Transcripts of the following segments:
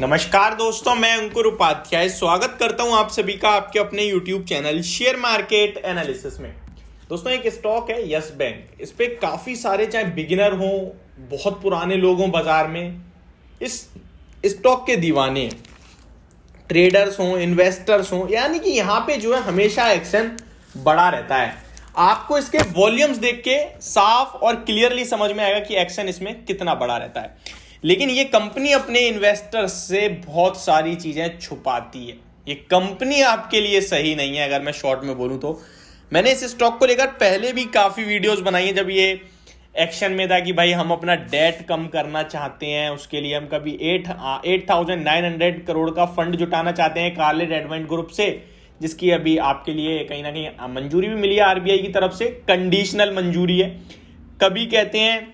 नमस्कार दोस्तों, मैं अंकुर उपाध्याय स्वागत करता हूं आप सभी का आपके अपने YouTube channel share market analysis में। दोस्तों, एक स्टॉक है यस बैंक। इस पे काफी सारे चाहे बिगिनर हो, बहुत पुराने लोग हों बाजार में, इस स्टॉक के दीवाने, ट्रेडर्स हों, इन्वेस्टर्स हों, यानी कि यहाँ पे जो है हमेशा एक्शन बड़ा रहता है। आपको इसके वॉल्यूम्स देख के साफ और क्लियरली समझ में आएगा कि एक्शन इसमें कितना बड़ा रहता है। लेकिन ये कंपनी अपने इन्वेस्टर्स से बहुत सारी चीजें छुपाती है। ये कंपनी आपके लिए सही नहीं है। अगर मैं शॉर्ट में बोलूं तो मैंने इस स्टॉक को लेकर पहले भी काफी वीडियोस बनाई है, जब ये एक्शन में था कि भाई हम अपना डेट कम करना चाहते हैं, उसके लिए हम कभी 8,900 करोड़ का फंड जुटाना चाहते हैं कार्लेट एडवेंट ग्रुप से, जिसकी अभी आपके लिए कहीं ना कहीं मंजूरी भी मिली है आरबीआई की तरफ से, कंडीशनल मंजूरी है। कभी कहते हैं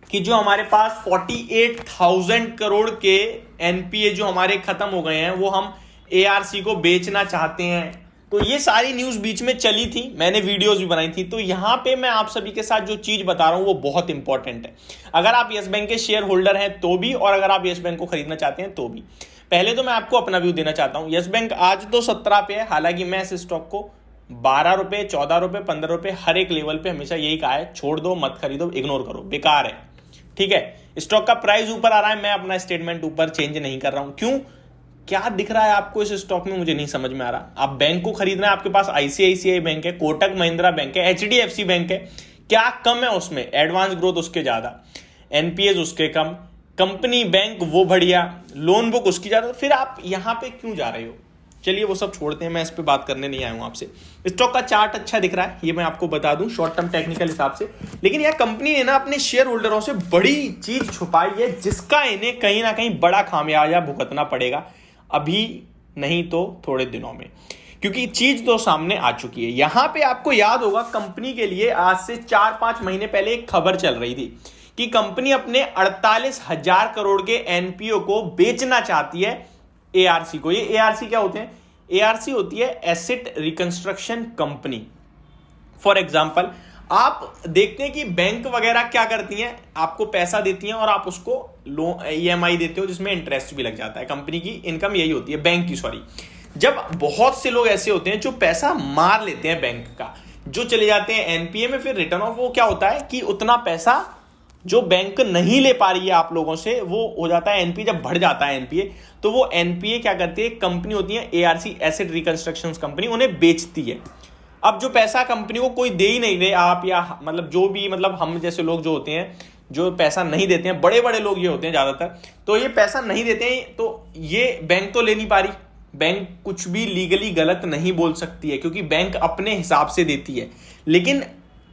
कि जो हमारे पास 48,000 करोड़ के एनपीए जो हमारे खत्म हो गए हैं वो हम एआरसी को बेचना चाहते हैं। तो ये सारी न्यूज बीच में चली थी, मैंने वीडियोस भी बनाई थी। तो यहां पे मैं आप सभी के साथ जो चीज बता रहा हूं वो बहुत इंपॉर्टेंट है, अगर आप यस बैंक के शेयर होल्डर हैं तो भी, और अगर आप यस बैंक को खरीदना चाहते हैं तो भी। पहले तो मैं आपको अपना व्यू देना चाहता हूं। यस बैंक आज तो 17 पे है, हालांकि मैं इस स्टॉक को 12 रुपए, 14 रुपए, 15 रुपए हर एक लेवल पे हमेशा यही कहा है, छोड़ दो, मत खरीदो, इग्नोर करो, बेकार है। ठीक है, स्टॉक का प्राइस ऊपर आ रहा है, मैं अपना स्टेटमेंट ऊपर चेंज नहीं कर रहा हूं। क्यों? क्या दिख रहा है आपको इस स्टॉक में, मुझे नहीं समझ में आ रहा। आप बैंक को खरीदना है, आपके पास आईसीआईसीआई बैंक है, कोटक महिंद्रा बैंक है, एचडीएफसी बैंक है। क्या कम है उसमें? एडवांस ग्रोथ उसके ज्यादा, एनपीएस उसके कम, कंपनी बैंक वो बढ़िया, लोन बुक उसकी ज्यादा। फिर आप यहां पे क्यों जा रहे हो? चलिए वो सब छोड़ते हैं, मैं इस पे बात करने नहीं आया हूं आपसे। स्टॉक का चार्ट अच्छा दिख रहा है, ये मैं आपको बता दूं शॉर्ट टर्म टेक्निकल हिसाब से। लेकिन यह कंपनी ने ना अपने शेयर होल्डरों से बड़ी चीज छुपाई है, जिसका इन्हें कहीं ना कहीं बड़ा खामियाजा भुगतना पड़ेगा, अभी नहीं तो थोड़े दिनों में, क्योंकि चीज तो सामने आ चुकी है। यहां पे आपको याद होगा, कंपनी के लिए आज से 4-5 महीने पहले एक खबर चल रही थी कि कंपनी अपने 48,000 करोड़ के एनपीओ को बेचना चाहती है एआरसी को। ये एआरसी क्या होते हैं? एआरसी होती है asset reconstruction company. For example, आप देखते हैं कि बैंक वगैरह क्या करती हैं, आपको पैसा देती हैं और आप उसको लोन ईएमआई देते हो, जिसमें इंटरेस्ट भी लग जाता है। कंपनी की इनकम यही होती है, बैंक की, सॉरी। जब बहुत से लोग ऐसे होते हैं जो पैसा मार लेते हैं बैंक का, जो चले जाते हैं एनपीए में, फिर रिटर्न ऑफ, वो क्या होता है कि उतना पैसा जो बैंक नहीं ले पा रही है आप लोगों से, वो हो जाता है एनपीए। जब बढ़ जाता है एनपीए, तो वो एनपीए क्या करती है, कंपनी होती है एआरसी, एसेट रिकंस्ट्रक्शन कंपनी, उन्हें बेचती है। अब जो पैसा कंपनी को कोई दे ही नहीं रहे, आप या मतलब जो भी, मतलब हम जैसे लोग जो होते हैं, जो पैसा नहीं देते हैं, बड़े बड़े लोग ये होते हैं ज्यादातर, तो ये पैसा नहीं देते हैं, तो ये बैंक तो ले नहीं पा रही। बैंक कुछ भी लीगली गलत नहीं बोल सकती है, क्योंकि बैंक अपने हिसाब से देती है। लेकिन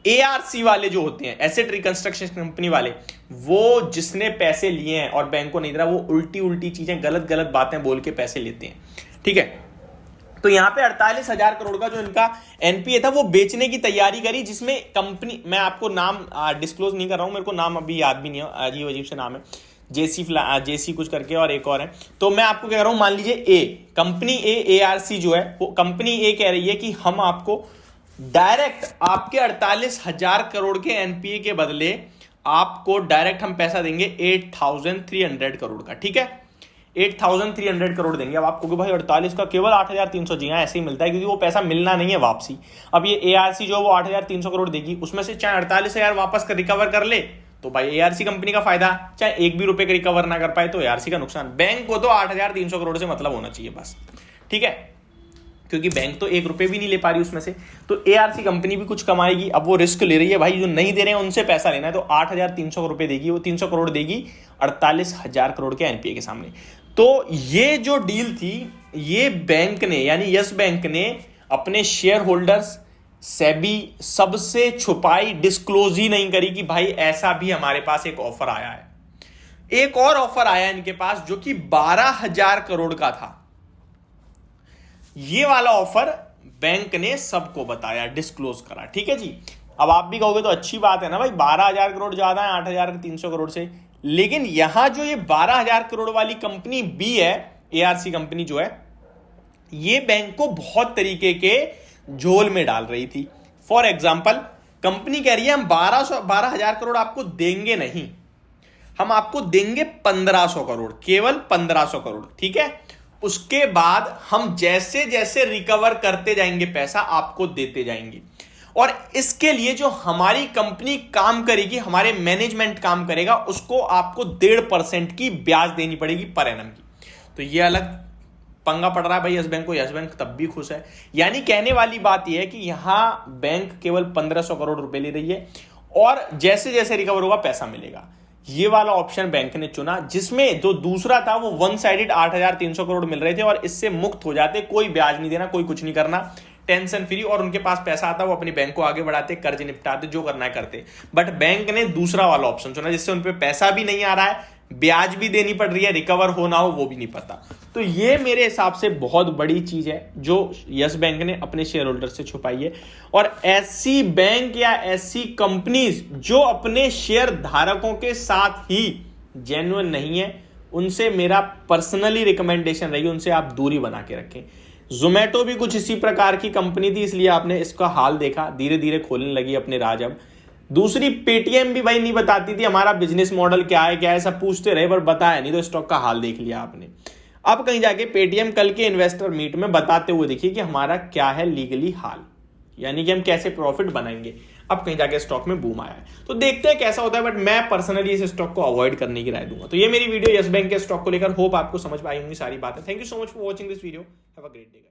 एआरसी वाले जो होते हैं, एसेट रिकंस्ट्रक्शन कंपनी वाले, वो जिसने पैसे लिए हैं और बैंक को नहीं दे रहा, वो उल्टी उल्टी चीजें, गलत गलत बातें बोल के पैसे लेते हैं। ठीक है, तो यहां पे 48,000 करोड़ का जो इनका एनपीए था वो बेचने की तैयारी करी, जिसमें कंपनी, मैं आपको नाम डिस्क्लोज नहीं कर रहा हूं, मेरे को नाम अभी याद भी नहीं है, अजीब अजीब से नाम है, जेसी कुछ करके और एक और है। तो मैं आपको कह रहा हूं, मान लीजिए ए कंपनी, एआरसी जो है, वो कंपनी ए कह रही है कि हम आपको डायरेक्ट आपके 48,000 करोड़ के एनपीए के बदले आपको डायरेक्ट हम पैसा देंगे 8,300 करोड़ का। ठीक है, 8,300 करोड़ देंगे। अब आपको कि भाई 48 का केवल 8,300, जी हाँ, ऐसे ही मिलता है, क्योंकि वो पैसा मिलना नहीं है वापसी। अब ये एआरसी जो वो 8,300 करोड़ देगी, उसमें से चाहे 48,000 वापस कर रिकवर कर ले तो भाई एआरसी कंपनी का फायदा, चाहे एक भी रुपए का रिकवर ना कर पाए तो एआरसी का नुकसान। बैंक को तो 8,300 करोड़ से मतलब होना चाहिए बस। ठीक है, क्योंकि बैंक तो एक रुपए भी नहीं ले पा रही उसमें से, तो एआरसी कंपनी भी कुछ कमाएगी। अब वो रिस्क ले रही है, भाई जो नहीं दे रहे हैं उनसे पैसा लेना है, तो 8,300 रुपए देगी, वो 300 करोड़ देगी 48,000 करोड़ के एनपीए के सामने। तो ये जो डील थी, ये बैंक ने, यानी यस बैंक ने अपने शेयर होल्डर्स, सेबी, सबसे छुपाई, डिस्क्लोज ही नहीं करी कि भाई ऐसा भी हमारे पास एक ऑफर आया है। एक और ऑफर आया इनके पास जो कि 12,000 करोड़ का था। ये वाला ऑफर बैंक ने सबको बताया, डिस्क्लोज करा। ठीक है जी, अब आप भी कहोगे तो अच्छी बात है ना भाई, 12,000 करोड़ ज्यादा है 8,300 करोड़ से। लेकिन यहां जो ये 12,000 करोड़ वाली कंपनी बी है, एआरसी कंपनी जो है, ये बैंक को बहुत तरीके के झोल में डाल रही थी। फॉर एग्जाम्पल, कंपनी कह रही है हम 12,000 करोड़ आपको देंगे नहीं, हम आपको देंगे 1500 करोड़, केवल 1500 करोड़, ठीक है। उसके बाद हम जैसे जैसे रिकवर करते जाएंगे पैसा आपको देते जाएंगे, और इसके लिए जो हमारी कंपनी काम करेगी, हमारे मैनेजमेंट काम करेगा, उसको आपको 1.5% की ब्याज देनी पड़ेगी पर एनम की। तो ये अलग पंगा पड़ रहा है भाई यस बैंक को। यस बैंक तब भी खुश है, यानी कहने वाली बात यह है कि यहां बैंक केवल 1500 करोड़ रुपए ले रही है और जैसे जैसे रिकवर होगा पैसा मिलेगा। ये वाला ऑप्शन बैंक ने चुना, जिसमें जो दूसरा था वो वन साइडेड 8300 करोड़ मिल रहे थे और इससे मुक्त हो जाते, कोई ब्याज नहीं देना, कोई कुछ नहीं करना, टेंशन फ्री, और उनके पास पैसा आता, वो अपनी बैंक को आगे बढ़ाते, कर्ज निपटाते, जो करना है करते। बट बैंक ने दूसरा वाला ऑप्शन चुना, जिससे उन पे पैसा भी नहीं आ रहा है, ब्याज भी देनी पड़ रही है, रिकवर होना हो वो भी नहीं पता। तो ये मेरे हिसाब से बहुत बड़ी चीज है जो यस बैंक ने अपने शेयर होल्डर से छुपाई है। और ऐसी बैंक या ऐसी कंपनीज जो अपने शेयर धारकों के साथ ही जेन्युइन नहीं है, उनसे मेरा पर्सनली रिकमेंडेशन रही, उनसे आप दूरी बना के रखें। जोमेटो भी कुछ इसी प्रकार की कंपनी थी, इसलिए आपने इसका हाल देखा, धीरे धीरे खोलने लगी अपने राज। अब दूसरी पेटीएम भी भाई नहीं बताती थी हमारा बिजनेस मॉडल क्या है, सब पूछते रहे पर बताया नहीं, तो स्टॉक का हाल देख लिया आपने। अब कहीं जाके पेटीएम कल के इन्वेस्टर मीट में बताते हुए देखिए कि हमारा क्या है लीगली हाल, यानी कि हम कैसे प्रॉफिट बनाएंगे। अब कहीं जाके स्टॉक में बूम आया है, तो देखते हैं कैसा होता है, बट मैं पर्सनली इस स्टॉक को अवॉइड करने की राय दूंगा। तो ये मेरी वीडियो यस बैंक के स्टॉक को लेकर, होप आपको समझ में आई होंगी सारी बातें। Thank you so much for watching this video, have a great day.